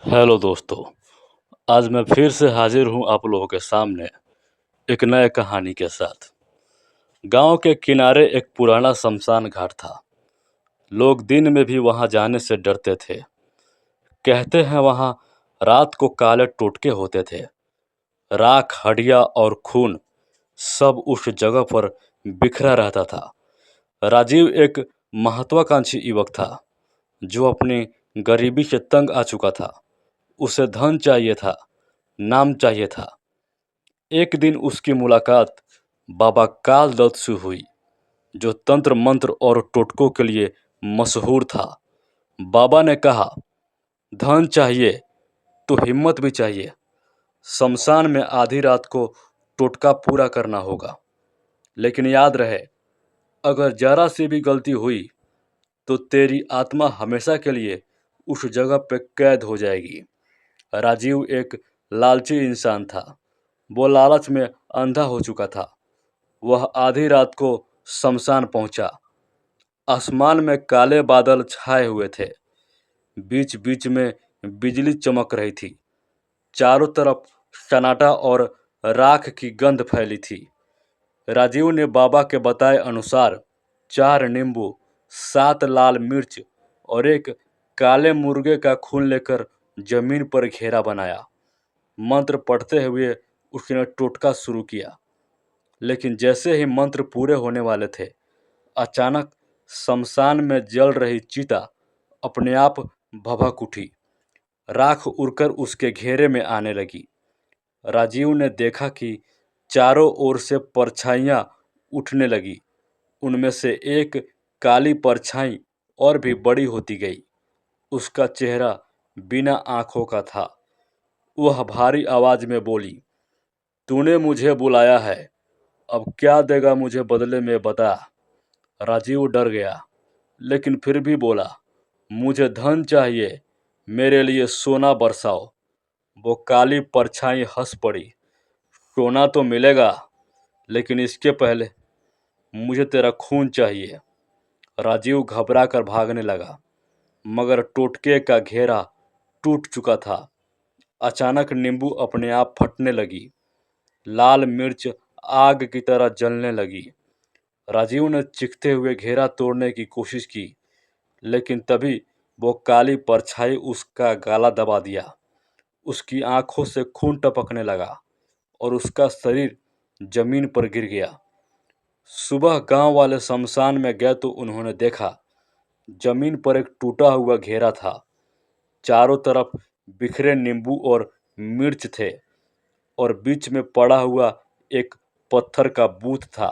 Hello दोस्तों। आज मैं फिर से हाजिर हूँ आप लोगों के सामने एक नए कहानी के साथ। गांव के किनारे एक पुराना शमशान घाट था। लोग दिन में भी वहां जाने से डरते थे। कहते हैं वहां रात को काले टोटके होते थे। राख, हड्डियां और खून सब उस जगह पर बिखरा रहता था। राजीव एक महत्वाकांक्षी युवक था जो अपनी गरीबी से तंग आ चुका था। उसे धन चाहिए था, नाम चाहिए था। एक दिन उसकी मुलाकात बाबा काल दत्त से हुई, जो तंत्र मंत्र और टोटकों के लिए मशहूर था। बाबा ने कहा, धन चाहिए तो हिम्मत भी चाहिए। शमशान में आधी रात को टोटका पूरा करना होगा, लेकिन याद रहे, अगर जरा सी भी गलती हुई तो तेरी आत्मा हमेशा के लिए उस जगह पे कैद हो जाएगी। राजीव एक लालची इंसान था। वो लालच में अंधा हो चुका था। वह आधी रात को शमशान पहुंचा। आसमान में काले बादल छाए हुए थे। बीच बीच में बिजली चमक रही थी। चारों तरफ सन्नाटा और राख की गंध फैली थी। राजीव ने बाबा के बताए अनुसार 4 नींबू, 7 लाल मिर्च और एक काले मुर्गे का खून लेकर जमीन पर घेरा बनाया। मंत्र पढ़ते हुए उसने टोटका शुरू किया। लेकिन जैसे ही मंत्र पूरे होने वाले थे, अचानक शमशान में जल रही चिता अपने आप भभक उठी। राख उड़कर उसके घेरे में आने लगी। राजीव ने देखा कि चारों ओर से परछाइयां उठने लगी। उनमें से एक काली परछाई और भी बड़ी होती गई। उसका चेहरा बिना आंखों का था। वह भारी आवाज में बोली, तूने मुझे बुलाया है, अब क्या देगा मुझे बदले में बता। राजीव डर गया, लेकिन फिर भी बोला, मुझे धन चाहिए, मेरे लिए सोना बरसाओ। वो काली परछाई हंस पड़ी, सोना तो मिलेगा, लेकिन इसके पहले मुझे तेरा खून चाहिए। राजीव घबरा कर भागने लगा, मगर टोटके का घेरा टूट चुका था। अचानक नींबू अपने आप फटने लगी। लाल मिर्च आग की तरह जलने लगी। राजीव ने चीखते हुए घेरा तोड़ने की कोशिश की, लेकिन तभी वो काली परछाई उसका गला दबा दिया। उसकी आंखों से खून टपकने लगा और उसका शरीर जमीन पर गिर गया। सुबह गांव वाले शमशान में गए तो उन्होंने देखा, जमीन पर एक टूटा हुआ घेरा था। चारों तरफ बिखरे नींबू और मिर्च थे और बीच में पड़ा हुआ एक पत्थर का बूथ था,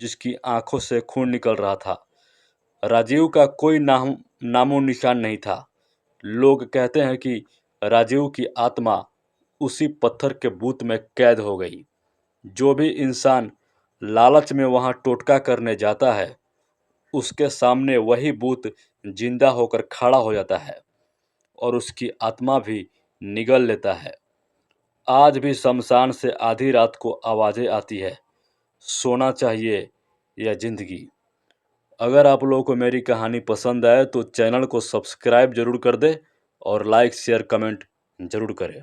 जिसकी आंखों से खून निकल रहा था। राजीव का कोई नामो निशान नहीं था। लोग कहते हैं कि राजीव की आत्मा उसी पत्थर के बूथ में कैद हो गई। जो भी इंसान लालच में वहां टोटका करने जाता है, उसके सामने वही बूथ जिंदा होकर खड़ा हो जाता है और उसकी आत्मा भी निगल लेता है। आज भी शमशान से आधी रात को आवाजें आती है, सोना चाहिए या जिंदगी। अगर आप लोगों को मेरी कहानी पसंद आए तो चैनल को सब्सक्राइब जरूर कर दे और लाइक शेयर कमेंट जरूर करें।